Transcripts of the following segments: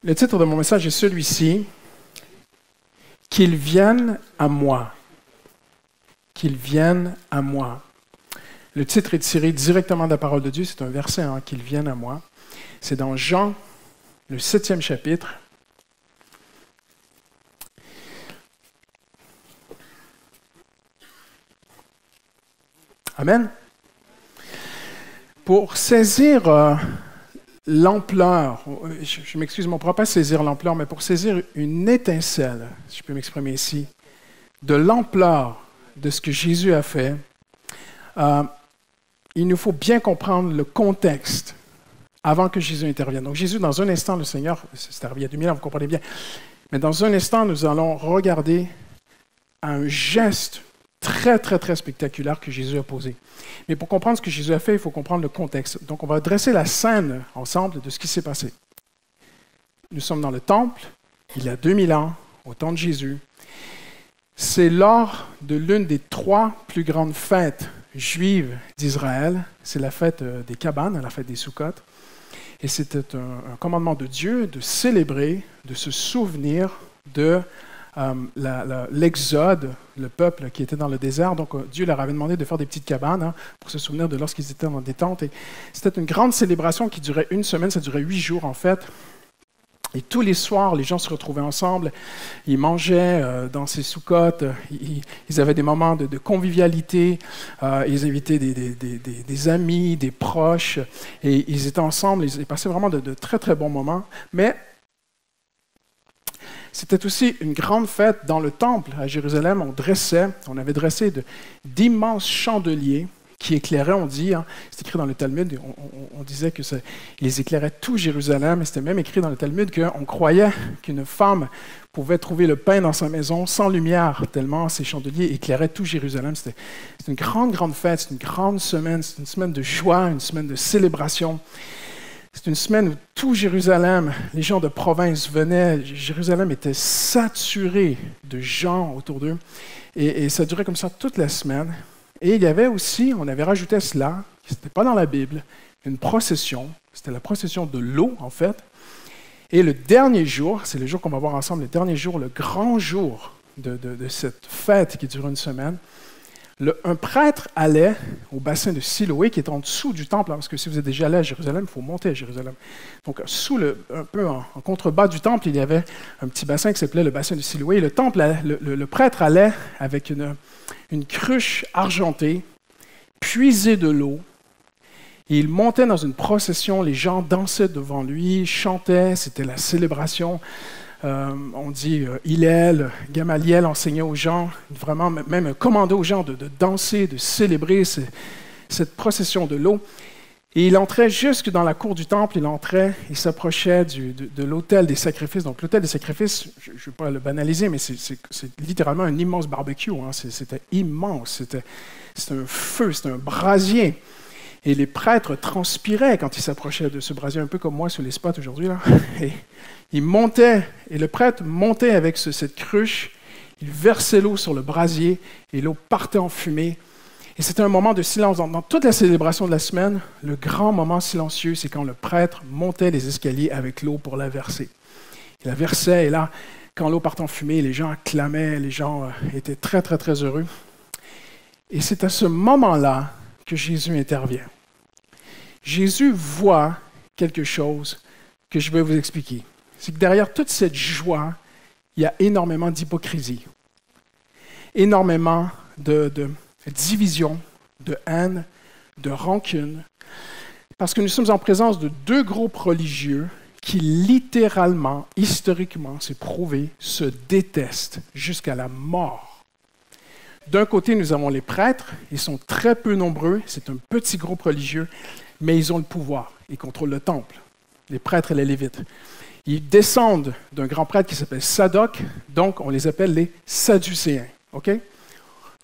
Le titre de mon message est celui-ci, « Qu'ils viennent à moi ». Qu'ils viennent à moi. Le titre est tiré directement de la parole de Dieu, c'est un verset, « Qu'ils viennent à moi ». C'est dans Jean, le 7e chapitre. Amen. Pour saisir l'ampleur, je m'excuse, on ne pourra pas saisir l'ampleur, mais pour saisir une étincelle, si je peux m'exprimer ici, de l'ampleur de ce que Jésus a fait, il nous faut bien comprendre le contexte avant que Jésus intervienne. Donc Jésus, dans un instant, le Seigneur, c'est arrivé il y a 2000 ans, vous comprenez bien, mais dans un instant, nous allons regarder un geste très, très, très spectaculaire que Jésus a posé. Mais pour comprendre ce que Jésus a fait, il faut comprendre le contexte. Donc, on va dresser la scène ensemble de ce qui s'est passé. Nous sommes dans le temple, il y a 2000 ans, au temps de Jésus. C'est lors de l'une des 3 plus grandes fêtes juives d'Israël. C'est la fête des cabanes, la fête des Sukkot. Et c'était un commandement de Dieu de célébrer, de se souvenir de l'exode, le peuple qui était dans le désert. Donc Dieu leur avait demandé de faire des petites cabanes pour se souvenir de lorsqu'ils étaient dans des tentes. Et c'était une grande célébration qui durait une semaine, ça durait 8 jours en fait. Et tous les soirs, les gens se retrouvaient ensemble, ils mangeaient dans ces soukottes, ils avaient des moments de convivialité, ils invitaient des amis, des proches, et ils étaient ensemble, ils passaient vraiment de très très bons moments. Mais c'était aussi une grande fête dans le temple à Jérusalem. On avait dressé d'immenses chandeliers qui éclairaient, on dit, c'est écrit dans le Talmud, on disait qu'ils éclairaient tout Jérusalem, et c'était même écrit dans le Talmud qu'on croyait qu'une femme pouvait trouver le pain dans sa maison sans lumière, tellement ces chandeliers éclairaient tout Jérusalem. C'était une grande, grande fête, c'est une grande semaine, c'est une semaine de joie, une semaine de célébration. C'est une semaine où tout Jérusalem, les gens de province venaient, Jérusalem était saturé de gens autour d'eux, et ça durait comme ça toute la semaine. Et il y avait aussi, on avait rajouté cela, ce n'était pas dans la Bible, une procession, c'était la procession de l'eau en fait, et le dernier jour, c'est le jour qu'on va voir ensemble, le dernier jour, le grand jour de cette fête qui dure une semaine, un prêtre allait au bassin de Siloé, qui est en dessous du temple, parce que si vous êtes déjà allé à Jérusalem, il faut monter à Jérusalem. Donc, un peu en contrebas du temple, il y avait un petit bassin qui s'appelait le bassin de Siloé. Et le prêtre allait avec une cruche argentée, puiser de l'eau, et il montait dans une procession, les gens dansaient devant lui, chantaient, c'était la célébration. On dit Hillel, Gamaliel enseignait aux gens, vraiment même commandait aux gens de danser, de célébrer cette procession de l'eau. Et il entrait jusque dans la cour du temple, il s'approchait de l'autel des sacrifices. Donc l'autel des sacrifices, je ne vais pas le banaliser, mais c'est littéralement un immense barbecue. C'était immense, c'était un feu, c'était un brasier. Et les prêtres transpiraient quand ils s'approchaient de ce brasier, un peu comme moi sur les spots aujourd'hui. Et il montait, et le prêtre montait avec cette cruche, il versait l'eau sur le brasier, et l'eau partait en fumée. Et c'était un moment de silence. Dans toute la célébration de la semaine, le grand moment silencieux, c'est quand le prêtre montait les escaliers avec l'eau pour la verser. Il la versait, et là, quand l'eau partait en fumée, les gens acclamaient, les gens étaient très, très, très heureux. Et c'est à ce moment-là que Jésus intervient. Jésus voit quelque chose que je vais vous expliquer. C'est que derrière toute cette joie, il y a énormément d'hypocrisie, énormément de division, de haine, de rancune, parce que nous sommes en présence de 2 groupes religieux qui littéralement, historiquement, c'est prouvé, se détestent jusqu'à la mort. D'un côté, nous avons les prêtres, ils sont très peu nombreux, c'est un petit groupe religieux, mais ils ont le pouvoir, ils contrôlent le temple, les prêtres et les lévites. Ils descendent d'un grand prêtre qui s'appelle Sadoc, donc on les appelle les Sadducéens. Okay?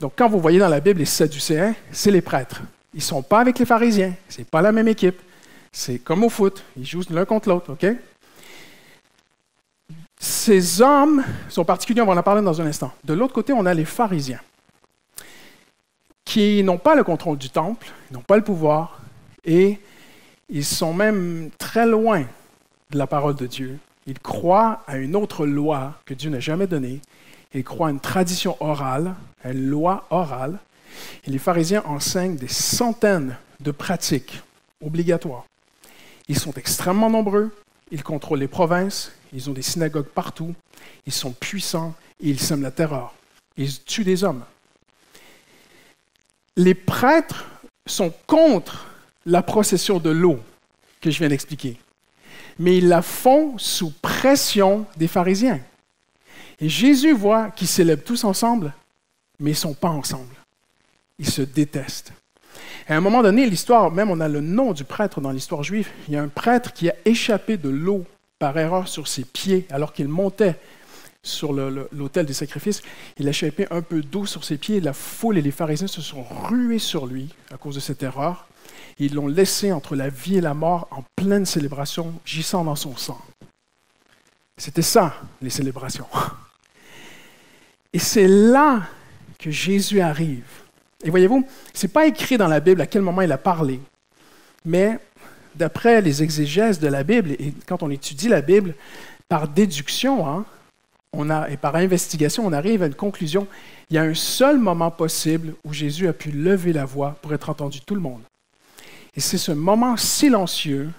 Donc quand vous voyez dans la Bible les Sadducéens, c'est les prêtres. Ils ne sont pas avec les pharisiens, ce n'est pas la même équipe. C'est comme au foot, ils jouent l'un contre l'autre. Okay? Ces hommes sont particuliers, on va en parler dans un instant. De l'autre côté, on a les pharisiens, qui n'ont pas le contrôle du temple, ils n'ont pas le pouvoir, et ils sont même très loin de la parole de Dieu. Ils croient à une autre loi que Dieu n'a jamais donnée. Ils croient à une tradition orale, à une loi orale. Et les pharisiens enseignent des centaines de pratiques obligatoires. Ils sont extrêmement nombreux, ils contrôlent les provinces, ils ont des synagogues partout, ils sont puissants et ils sèment la terreur. Ils tuent des hommes. Les prêtres sont contre la procession de l'eau que je viens d'expliquer, mais ils la font sous pression des pharisiens. Et Jésus voit qu'ils célèbrent tous ensemble, mais ils ne sont pas ensemble. Ils se détestent. Et à un moment donné, l'histoire, même on a le nom du prêtre dans l'histoire juive, il y a un prêtre qui a échappé de l'eau par erreur sur ses pieds alors qu'il montait sur l'autel des sacrifices. Il a échappé un peu d'eau sur ses pieds. La foule et les pharisiens se sont rués sur lui à cause de cette erreur. Ils l'ont laissé entre la vie et la mort en pleine célébration, gissant dans son sang. C'était ça, les célébrations. Et c'est là que Jésus arrive. Et voyez-vous, ce n'est pas écrit dans la Bible à quel moment il a parlé, mais d'après les exégèses de la Bible, et quand on étudie la Bible, par déduction, et par investigation, on arrive à une conclusion. Il y a un seul moment possible où Jésus a pu lever la voix pour être entendu de tout le monde. Et c'est ce moment silencieux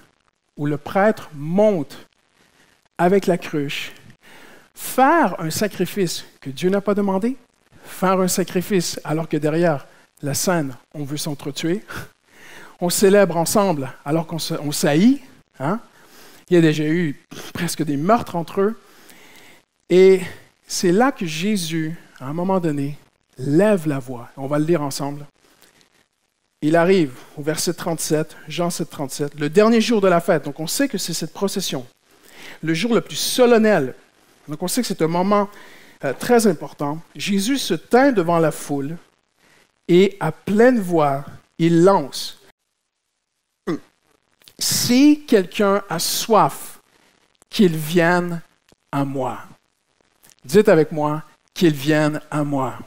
où le prêtre monte avec la cruche, faire un sacrifice que Dieu n'a pas demandé, faire un sacrifice alors que derrière la scène, on veut s'entretuer. On célèbre ensemble alors qu'on s'haït. Il y a déjà eu presque des meurtres entre eux. Et c'est là que Jésus, à un moment donné, lève la voix. On va le lire ensemble. Il arrive au verset 37, Jean 7, 37, le dernier jour de la fête. Donc on sait que c'est cette procession, le jour le plus solennel. Donc on sait que c'est un moment très important. Jésus se tint devant la foule et à pleine voix, il lance « Si quelqu'un a soif, qu'il vienne à moi. » Dites avec moi, « qu'il vienne à moi. »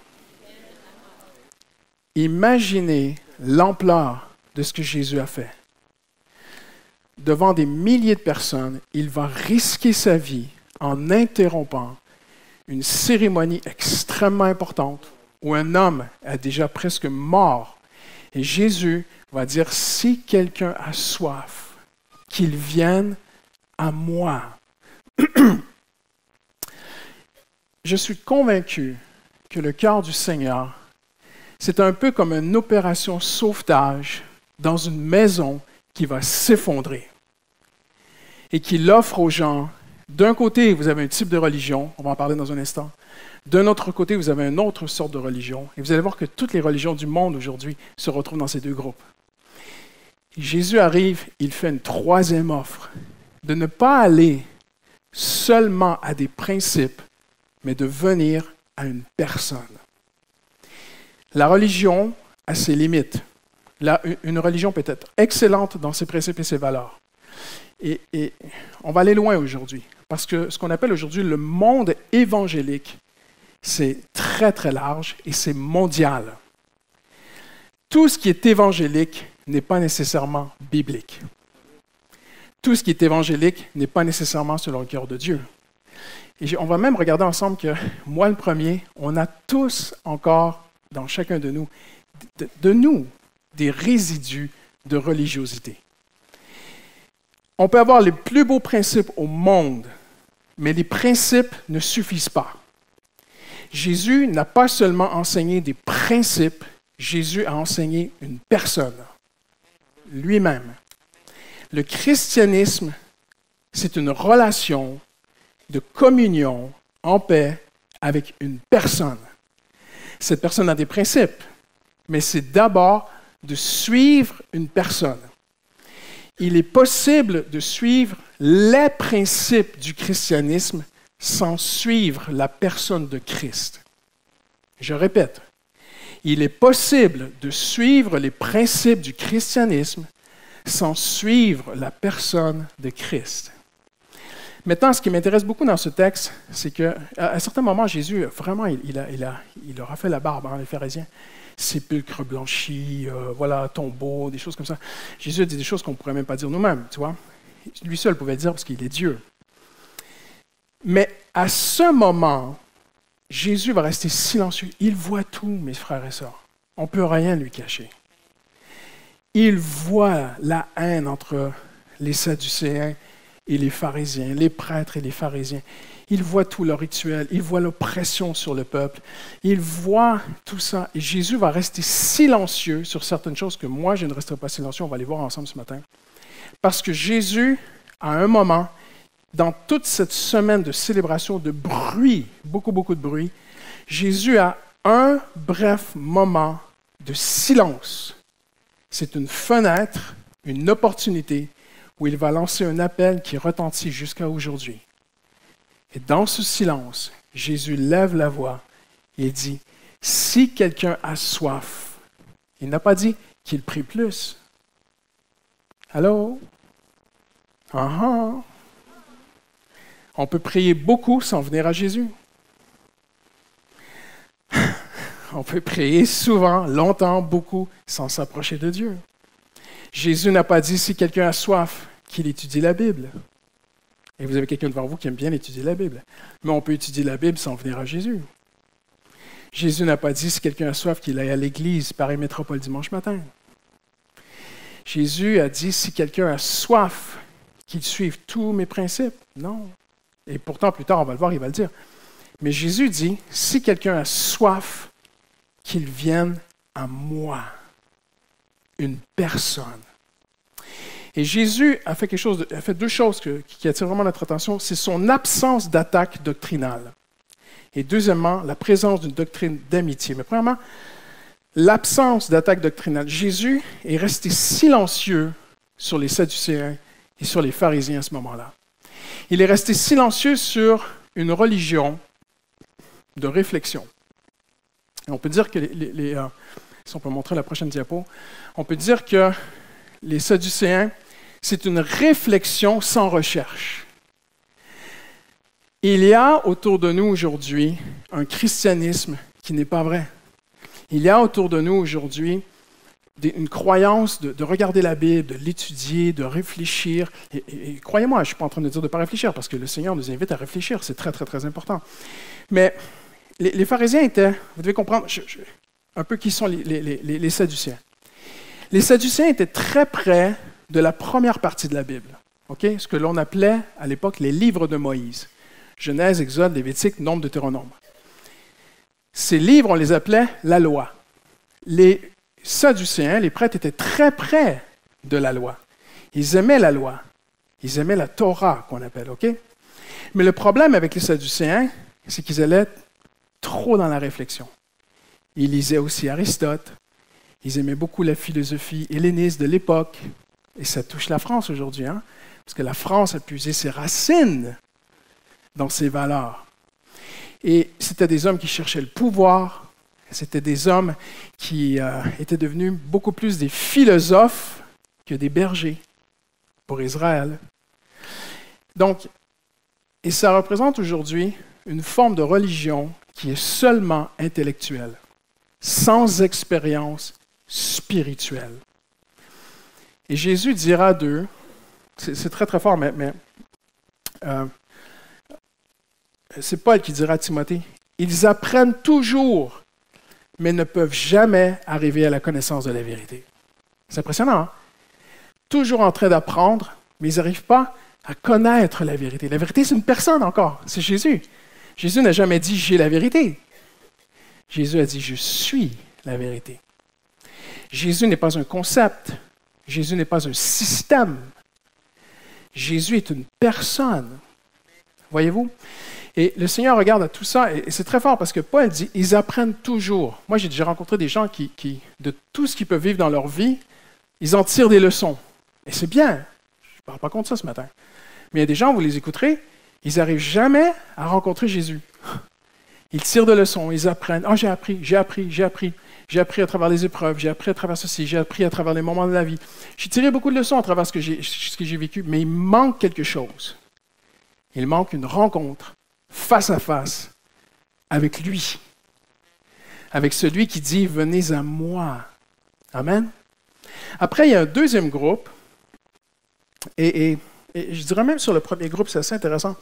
Imaginez l'ampleur de ce que Jésus a fait. Devant des milliers de personnes, il va risquer sa vie en interrompant une cérémonie extrêmement importante où un homme est déjà presque mort. Et Jésus va dire, si quelqu'un a soif, qu'il vienne à moi. Je suis convaincu que le cœur du Seigneur, c'est un peu comme une opération sauvetage dans une maison qui va s'effondrer et qu'il offre aux gens. D'un côté, vous avez un type de religion, on va en parler dans un instant. D'un autre côté, vous avez une autre sorte de religion. Et vous allez voir que toutes les religions du monde aujourd'hui se retrouvent dans ces deux groupes. Et Jésus arrive, il fait une troisième offre, de ne pas aller seulement à des principes, mais de venir à une personne. La religion a ses limites. Une religion peut être excellente dans ses principes et ses valeurs. Et on va aller loin aujourd'hui, parce que ce qu'on appelle aujourd'hui le monde évangélique, c'est très, très large et c'est mondial. Tout ce qui est évangélique n'est pas nécessairement biblique. Tout ce qui est évangélique n'est pas nécessairement selon le cœur de Dieu. Et on va même regarder ensemble que, moi le premier, on a tous encore, dans chacun de nous, des résidus de religiosité. On peut avoir les plus beaux principes au monde, mais les principes ne suffisent pas. Jésus n'a pas seulement enseigné des principes, Jésus a enseigné une personne, lui-même. Le christianisme, c'est une relation de communion en paix avec une personne. Cette personne a des principes, mais c'est d'abord de suivre une personne. Il est possible de suivre les principes du christianisme sans suivre la personne de Christ. Je répète, il est possible de suivre les principes du christianisme sans suivre la personne de Christ. Maintenant, ce qui m'intéresse beaucoup dans ce texte, c'est qu'à un certain moment, Jésus, vraiment, il leur a fait la barbe, les pharisiens. Sépulcre blanchi, tombeau, des choses comme ça. Jésus a dit des choses qu'on ne pourrait même pas dire nous-mêmes, tu vois. Lui seul pouvait le dire parce qu'il est Dieu. Mais à ce moment, Jésus va rester silencieux. Il voit tout, mes frères et sœurs. On ne peut rien lui cacher. Il voit la haine entre les Sadducéens et les pharisiens, les prêtres et les pharisiens. Il voit tout leur rituel, il voit l'oppression sur le peuple, il voit tout ça. Et Jésus va rester silencieux sur certaines choses que moi, je ne resterai pas silencieux. On va les voir ensemble ce matin. Parce que Jésus, à un moment, dans toute cette semaine de célébration, de bruit, beaucoup de bruit, Jésus a un bref moment de silence. C'est une fenêtre, une opportunité où il va lancer un appel qui retentit jusqu'à aujourd'hui. Et dans ce silence, Jésus lève la voix et dit, « Si quelqu'un a soif, il n'a pas dit qu'il prie plus. » Allô? On peut prier beaucoup sans venir à Jésus. On peut prier souvent, longtemps, beaucoup, sans s'approcher de Dieu. Jésus n'a pas dit, si quelqu'un a soif, qu'il étudie la Bible. Et vous avez quelqu'un devant vous qui aime bien étudier la Bible. Mais on peut étudier la Bible sans venir à Jésus. Jésus n'a pas dit, si quelqu'un a soif, qu'il aille à l'église, Paris Métropole dimanche matin. Jésus a dit, si quelqu'un a soif, qu'il suive tous mes principes. Non. Et pourtant, plus tard, on va le voir, il va le dire. Mais Jésus dit, si quelqu'un a soif, qu'il vienne à moi. Une personne. Et Jésus a fait deux choses qui attirent vraiment notre attention. C'est son absence d'attaque doctrinale. Et deuxièmement, la présence d'une doctrine d'amitié. Mais premièrement, l'absence d'attaque doctrinale. Jésus est resté silencieux sur les Sadducéens et sur les pharisiens à ce moment-là. Il est resté silencieux sur une religion de réflexion. Et on peut dire que si on peut montrer la prochaine diapo, on peut dire que les Sadducéens, c'est une réflexion sans recherche. Il y a autour de nous aujourd'hui un christianisme qui n'est pas vrai. Il y a autour de nous aujourd'hui une croyance de regarder la Bible, de l'étudier, de réfléchir. Et croyez-moi, je ne suis pas en train de dire de ne pas réfléchir, parce que le Seigneur nous invite à réfléchir. C'est très, très, très important. Mais les pharisiens étaient, vous devez comprendre un peu qui sont les Sadducéens. Les Sadducéens étaient très près de la première partie de la Bible, okay? Ce que l'on appelait à l'époque les livres de Moïse. Genèse, Exode, Lévitique, Nombre, Deutéronome. Ces livres, on les appelait la loi. Les Sadducéens, les prêtres, étaient très près de la loi. Ils aimaient la loi. Ils aimaient la Torah, qu'on appelle, OK? Mais le problème avec les Sadducéens, c'est qu'ils allaient trop dans la réflexion. Ils lisaient aussi Aristote. Ils aimaient beaucoup la philosophie helléniste de l'époque. Et ça touche la France aujourd'hui, hein? Parce que la France a puisé ses racines dans ses valeurs. Et c'était des hommes qui cherchaient le pouvoir. C'était des hommes qui étaient devenus beaucoup plus des philosophes que des bergers pour Israël. Donc, et ça représente aujourd'hui une forme de religion qui est seulement intellectuelle, sans expérience spirituelle. Et Jésus dira d'eux, c'est très très fort, mais c'est Paul qui dira à Timothée, ils apprennent toujours, mais ne peuvent jamais arriver à la connaissance de la vérité. C'est impressionnant, hein? Toujours en train d'apprendre, mais ils n'arrivent pas à connaître la vérité. La vérité, c'est une personne encore, c'est Jésus. Jésus n'a jamais dit « j'ai la vérité ». Jésus a dit « je suis la vérité ». Jésus n'est pas un concept. Jésus n'est pas un système. Jésus est une personne. Voyez-vous? Et le Seigneur regarde à tout ça, et c'est très fort parce que Paul dit « ils apprennent toujours ». Moi, j'ai déjà rencontré des gens qui, de tout ce qu'ils peuvent vivre dans leur vie, ils en tirent des leçons. Et c'est bien. Je ne parle pas contre ça ce matin. Mais il y a des gens, vous les écouterez, ils n'arrivent jamais à rencontrer Jésus. Ils tirent des leçons, ils apprennent. « Ah, j'ai appris. J'ai appris à travers les épreuves, j'ai appris à travers ceci, j'ai appris à travers les moments de la vie. J'ai tiré beaucoup de leçons à travers ce que j'ai vécu, mais il manque quelque chose. Il manque une rencontre face à face avec lui, avec celui qui dit « Venez à moi ». Amen. Après, il y a un deuxième groupe, et je dirais même sur le premier groupe, c'est assez intéressant.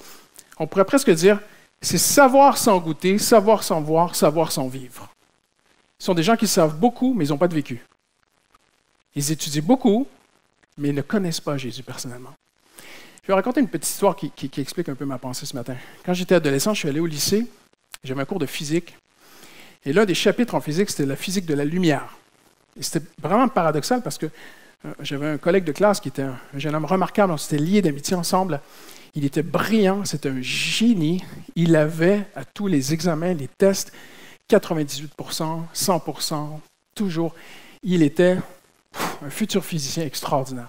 On pourrait presque dire, c'est savoir sans goûter, savoir sans voir, savoir sans vivre. Ce sont des gens qui savent beaucoup, mais ils n'ont pas de vécu. Ils étudient beaucoup, mais ils ne connaissent pas Jésus personnellement. Je vais raconter une petite histoire qui explique un peu ma pensée ce matin. Quand j'étais adolescent, je suis allé au lycée, j'avais un cours de physique, et l'un des chapitres en physique, c'était la physique de la lumière. Et c'était vraiment paradoxal parce que j'avais un collègue de classe qui était un jeune homme remarquable, on s'était liés d'amitié ensemble. Il était brillant, c'était un génie. Il avait, à tous les examens, les tests, 98%, 100%, toujours. Il était un futur physicien extraordinaire.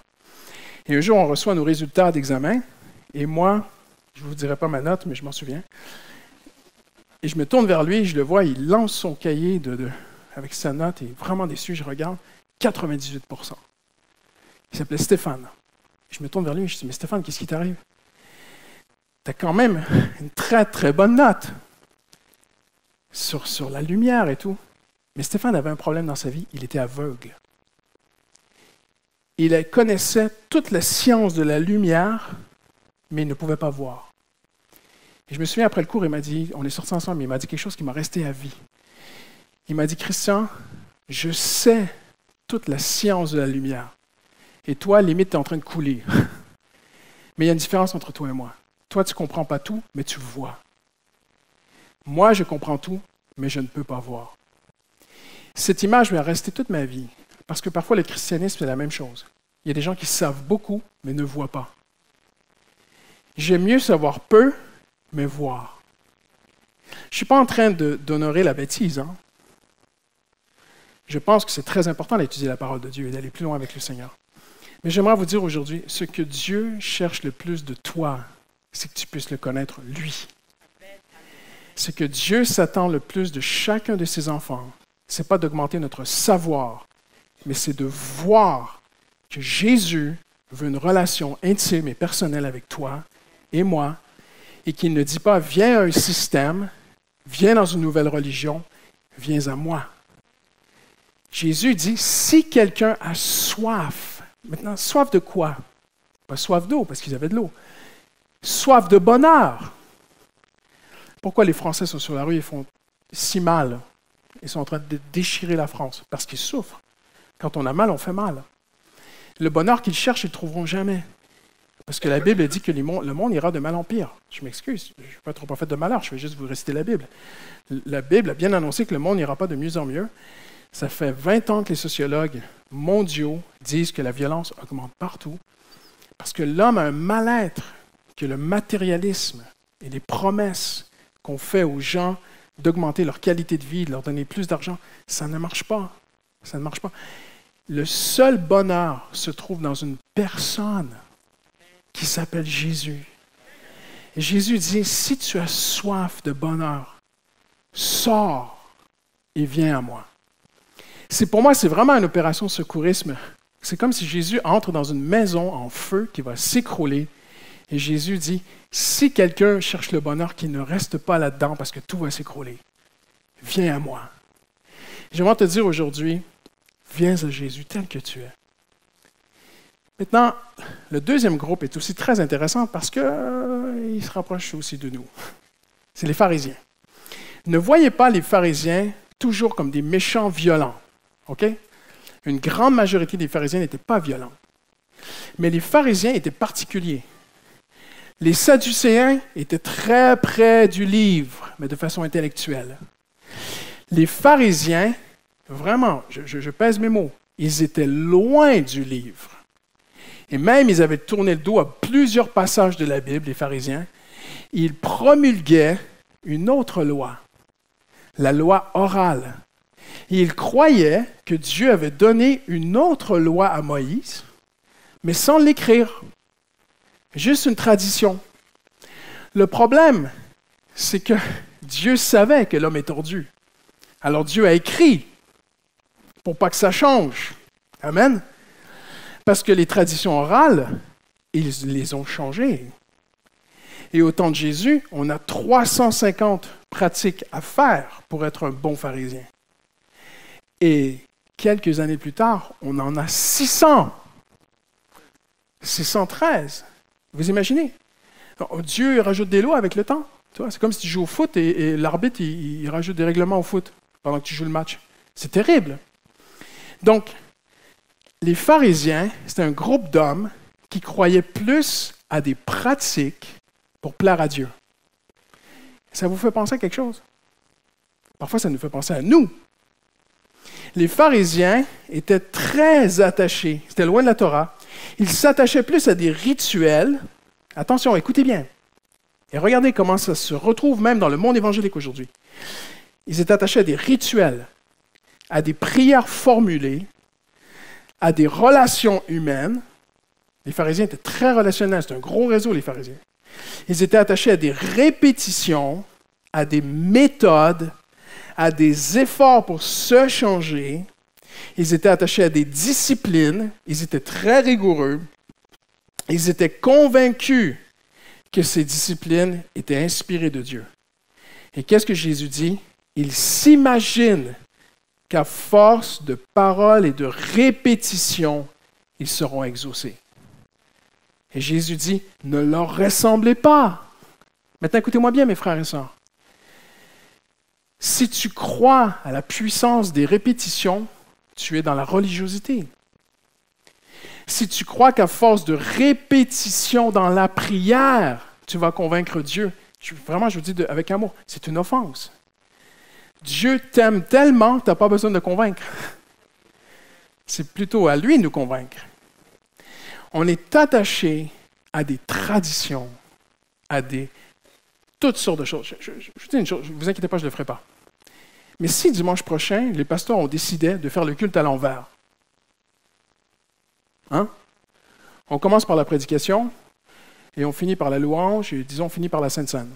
Et un jour, on reçoit nos résultats d'examen, et moi, je ne vous dirai pas ma note, mais je m'en souviens. Et je me tourne vers lui, je le vois, il lance son cahier avec sa note, et vraiment déçu, je regarde, 98%. Il s'appelait Stéphane. Je me tourne vers lui et je dis, mais Stéphane, qu'est-ce qui t'arrive? Tu as quand même une très, très bonne note sur la lumière et tout. Mais Stéphane avait un problème dans sa vie, il était aveugle. Il connaissait toute la science de la lumière, mais il ne pouvait pas voir. Et je me souviens, après le cours, il m'a dit, on est sortis ensemble, il m'a dit quelque chose qui m'a resté à vie. Il m'a dit, Christian, je sais toute la science de la lumière. Et toi, limite, tu es en train de couler. Mais il y a une différence entre toi et moi. Toi, tu ne comprends pas tout, mais tu vois. Moi, je comprends tout, mais je ne peux pas voir. Cette image va rester toute ma vie, parce que parfois, le christianisme, c'est la même chose. Il y a des gens qui savent beaucoup, mais ne voient pas. J'aime mieux savoir peu, mais voir. Je ne suis pas en train d'honorer la bêtise. Hein? Je pense que c'est très important d'étudier la parole de Dieu et d'aller plus loin avec le Seigneur. Mais j'aimerais vous dire aujourd'hui, ce que Dieu cherche le plus de toi, c'est que tu puisses le connaître, lui. Ce que Dieu s'attend le plus de chacun de ses enfants, ce n'est pas d'augmenter notre savoir, mais c'est de voir que Jésus veut une relation intime et personnelle avec toi et moi, et qu'il ne dit pas « viens à un système, viens dans une nouvelle religion, viens à moi ». Jésus dit « si quelqu'un a soif », maintenant, soif de quoi? Pas soif d'eau, parce qu'ils avaient de l'eau. Soif de bonheur. Pourquoi les Français sont sur la rue et font si mal? Ils sont en train de déchirer la France, parce qu'ils souffrent. Quand on a mal, on fait mal. Le bonheur qu'ils cherchent, ils ne trouveront jamais. Parce que la Bible dit que le monde ira de mal en pire. Je m'excuse, je ne suis pas trop prophète de malheur, je vais juste vous réciter la Bible. La Bible a bien annoncé que le monde n'ira pas de mieux en mieux. Ça fait 20 ans que les sociologues mondiaux disent que la violence augmente partout, parce que l'homme a un mal-être, que le matérialisme et les promesses qu'on fait aux gens d'augmenter leur qualité de vie, de leur donner plus d'argent, ça ne marche pas. Ça ne marche pas. Le seul bonheur se trouve dans une personne qui s'appelle Jésus. Et Jésus dit, si tu as soif de bonheur, sors et viens à moi. Pour moi, c'est vraiment une opération secourisme. C'est comme si Jésus entre dans une maison en feu qui va s'écrouler. Et Jésus dit, si quelqu'un cherche le bonheur, qu'il ne reste pas là-dedans parce que tout va s'écrouler. Viens à moi. J'aimerais te dire aujourd'hui, viens à Jésus tel que tu es. Maintenant, le deuxième groupe est aussi très intéressant parce qu'il se rapproche aussi de nous. C'est les pharisiens. Ne voyez pas les pharisiens toujours comme des méchants violents. OK? Une grande majorité des pharisiens n'étaient pas violents. Mais les pharisiens étaient particuliers. Les sadducéens étaient très près du livre, mais de façon intellectuelle. Les pharisiens, vraiment, je pèse mes mots, ils étaient loin du livre. Et même, ils avaient tourné le dos à plusieurs passages de la Bible, les pharisiens. Ils promulguaient une autre loi, la loi orale. Et ils croyaient que Dieu avait donné une autre loi à Moïse, mais sans l'écrire. Juste une tradition. Le problème, c'est que Dieu savait que l'homme est tordu. Alors Dieu a écrit pour pas que ça change. Amen. Parce que les traditions orales, ils les ont changées. Et au temps de Jésus, on a 350 pratiques à faire pour être un bon pharisien. Et quelques années plus tard, on en a 600. 613. Vous imaginez? Dieu il rajoute des lois avec le temps. Tu vois, c'est comme si tu joues au foot et l'arbitre il rajoute des règlements au foot pendant que tu joues le match. C'est terrible. Donc, les pharisiens, c'était un groupe d'hommes qui croyaient plus à des pratiques pour plaire à Dieu. Ça vous fait penser à quelque chose? Parfois, ça nous fait penser à nous. Les pharisiens étaient très attachés, c'était loin de la Torah, ils s'attachaient plus à des rituels. Attention, écoutez bien. Et regardez comment ça se retrouve même dans le monde évangélique aujourd'hui. Ils étaient attachés à des rituels, à des prières formulées, à des relations humaines. Les pharisiens étaient très relationnels, c'est un gros réseau, les pharisiens. Ils étaient attachés à des répétitions, à des méthodes, à des efforts pour se changer. Ils étaient attachés à des disciplines, ils étaient très rigoureux. Ils étaient convaincus que ces disciplines étaient inspirées de Dieu. Et qu'est-ce que Jésus dit? Ils s'imaginent qu'à force de paroles et de répétitions, ils seront exaucés. Et Jésus dit, ne leur ressemblez pas. Maintenant, écoutez-moi bien, mes frères et sœurs. Si tu crois à la puissance des répétitions, tu es dans la religiosité. Si tu crois qu'à force de répétition dans la prière, tu vas convaincre Dieu, vraiment, je vous dis avec amour, c'est une offense. Dieu t'aime tellement que tu n'as pas besoin de convaincre. C'est plutôt à lui de nous convaincre. On est attaché à des traditions, à toutes sortes de choses. Je vous dis une chose, ne vous inquiétez pas, je ne le ferai pas. Mais si dimanche prochain, les pasteurs ont décidé de faire le culte à l'envers, hein? On commence par la prédication et on finit par la louange et disons on finit par la Sainte Seine.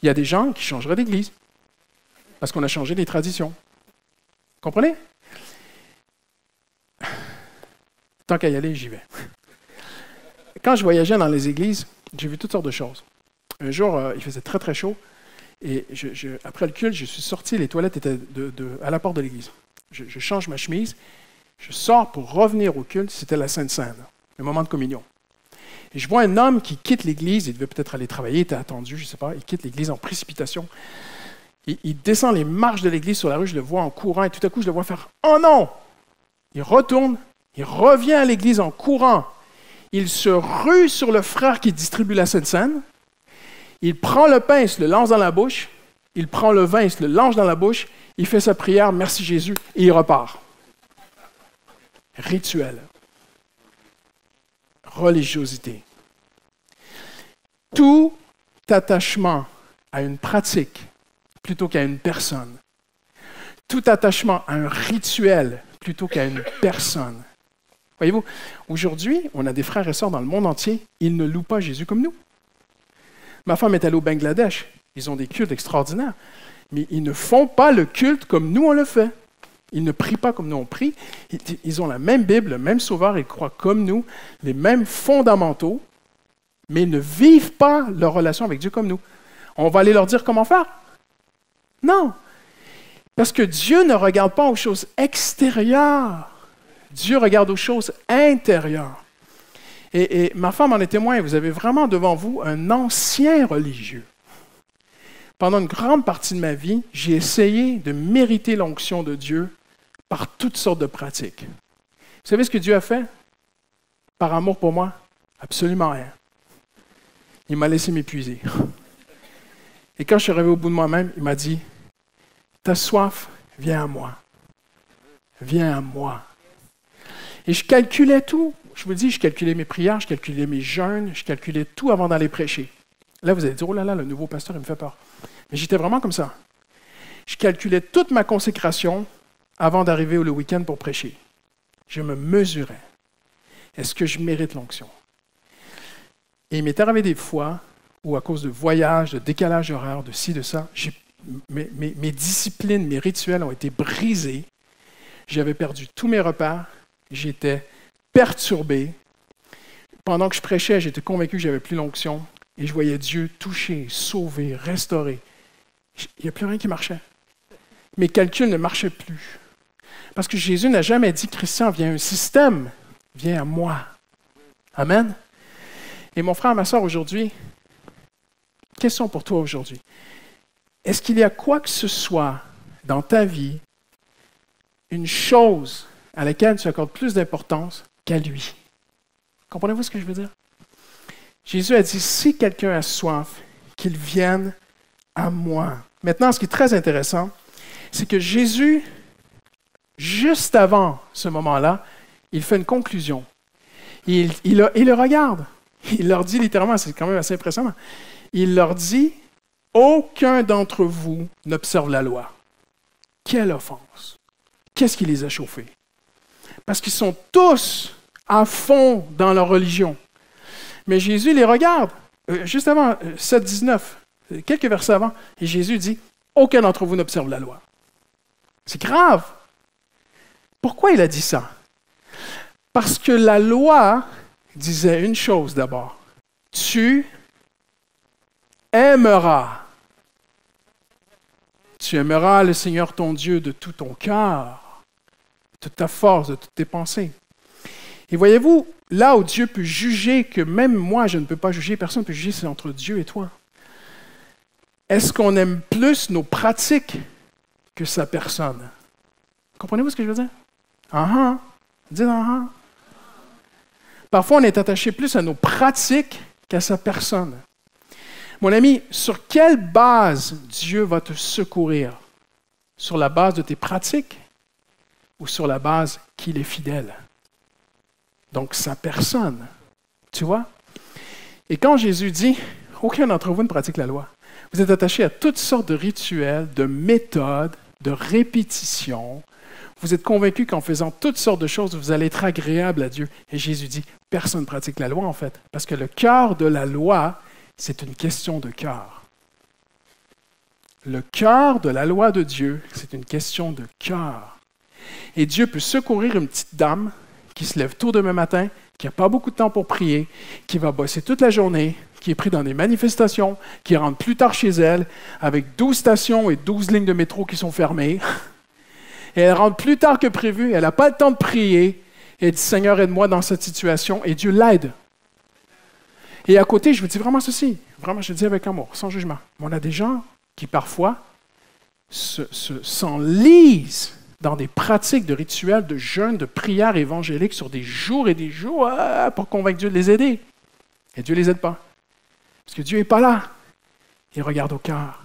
Il y a des gens qui changeraient d'église parce qu'on a changé les traditions. Comprenez? Tant qu'à y aller, j'y vais. Quand je voyageais dans les églises, j'ai vu toutes sortes de choses. Un jour, il faisait très très chaud et après le culte, je suis sorti, les toilettes étaient à la porte de l'église. Je change ma chemise, je sors pour revenir au culte, c'était la Sainte Seine, le moment de communion. Et je vois un homme qui quitte l'église, il devait peut-être aller travailler, il était attendu, je ne sais pas, il quitte l'église en précipitation. Il descend les marches de l'église sur la rue, je le vois en courant et tout à coup, je le vois faire « Oh non !» Il retourne, il revient à l'église en courant. Il se rue sur le frère qui distribue la Sainte Seine. Il prend le pain, il se le lance dans la bouche. Il prend le vin, il se le lance dans la bouche. Il fait sa prière, merci Jésus, et il repart. Rituel. Religiosité. Tout attachement à une pratique plutôt qu'à une personne. Tout attachement à un rituel plutôt qu'à une personne. Voyez-vous, aujourd'hui, on a des frères et sœurs dans le monde entier, ils ne louent pas Jésus comme nous. Ma femme est allée au Bangladesh, ils ont des cultes extraordinaires, mais ils ne font pas le culte comme nous on le fait. Ils ne prient pas comme nous on prie, ils ont la même Bible, le même Sauveur, ils croient comme nous, les mêmes fondamentaux, mais ils ne vivent pas leur relation avec Dieu comme nous. On va aller leur dire comment faire? Non, parce que Dieu ne regarde pas aux choses extérieures. Dieu regarde aux choses intérieures. Et ma femme en est témoin, vous avez vraiment devant vous un ancien religieux. Pendant une grande partie de ma vie, j'ai essayé de mériter l'onction de Dieu par toutes sortes de pratiques. Vous savez ce que Dieu a fait? Par amour pour moi? Absolument rien. Il m'a laissé m'épuiser. Et quand je suis arrivé au bout de moi-même, il m'a dit, « T'as soif, viens à moi. Viens à moi. » Et je calculais tout. Je vous dis, je calculais mes prières, je calculais mes jeûnes, je calculais tout avant d'aller prêcher. Là, vous allez dire, oh là là, le nouveau pasteur, il me fait peur. Mais j'étais vraiment comme ça. Je calculais toute ma consécration avant d'arriver le week-end pour prêcher. Je me mesurais. Est-ce que je mérite l'onction? Et il m'est arrivé des fois où, à cause de voyages, de décalage horaire, de ci, de ça, mes disciplines, mes rituels ont été brisés. J'avais perdu tous mes repères. J'étais perturbé. Pendant que je prêchais, j'étais convaincu que je n'avais plus l'onction. Et je voyais Dieu toucher, sauver, restaurer. Il n'y a plus rien qui marchait. Mes calculs ne marchaient plus. Parce que Jésus n'a jamais dit, Christian, viens à un système, viens à moi. Amen. Et mon frère, ma soeur, aujourd'hui, question pour toi aujourd'hui. Est-ce qu'il y a quoi que ce soit dans ta vie, une chose à laquelle tu accordes plus d'importance qu'à lui? Comprenez-vous ce que je veux dire? Jésus a dit, si quelqu'un a soif, qu'il vienne à moi. Maintenant, ce qui est très intéressant, c'est que Jésus, juste avant ce moment-là, il fait une conclusion. Il le regarde. Il leur dit littéralement, c'est quand même assez impressionnant, il leur dit, aucun d'entre vous n'observe la loi. Quelle offense! Qu'est-ce qui les a chauffés? Parce qu'ils sont tous à fond dans leur religion. Mais Jésus les regarde, juste avant, 7-19, quelques versets avant, et Jésus dit, aucun d'entre vous n'observe la loi. C'est grave. Pourquoi il a dit ça? Parce que la loi disait une chose d'abord. Tu aimeras. Tu aimeras le Seigneur ton Dieu de tout ton cœur, de toute ta force, de toutes tes pensées. Et voyez-vous, là où Dieu peut juger, que même moi je ne peux pas juger, personne ne peut juger, c'est entre Dieu et toi. Est-ce qu'on aime plus nos pratiques que sa personne? Comprenez-vous ce que je veux dire? Dites Parfois, on est attaché plus à nos pratiques qu'à sa personne. Mon ami, sur quelle base Dieu va te secourir? Sur la base de tes pratiques ou sur la base qu'il est fidèle? Donc, sa personne. Tu vois? Et quand Jésus dit, aucun d'entre vous ne pratique la loi, vous êtes attaché à toutes sortes de rituels, de méthodes, de répétitions. Vous êtes convaincu qu'en faisant toutes sortes de choses, vous allez être agréable à Dieu. Et Jésus dit, personne ne pratique la loi en fait. Parce que le cœur de la loi, c'est une question de cœur. Le cœur de la loi de Dieu, c'est une question de cœur. Et Dieu peut secourir une petite dame qui se lève tôt demain matin, qui n'a pas beaucoup de temps pour prier, qui va bosser toute la journée, qui est pris dans des manifestations, qui rentre plus tard chez elle, avec 12 stations et 12 lignes de métro qui sont fermées. Et elle rentre plus tard que prévu, elle n'a pas le temps de prier, et elle dit, Seigneur, aide-moi dans cette situation, et Dieu l'aide. Et à côté, je vous dis vraiment ceci, vraiment, je le dis avec amour, sans jugement. Mais on a des gens qui parfois s'enlisent dans des pratiques de rituels, de jeûne, de prières évangéliques sur des jours et des jours pour convaincre Dieu de les aider. Et Dieu ne les aide pas. Parce que Dieu n'est pas là. Il regarde au cœur.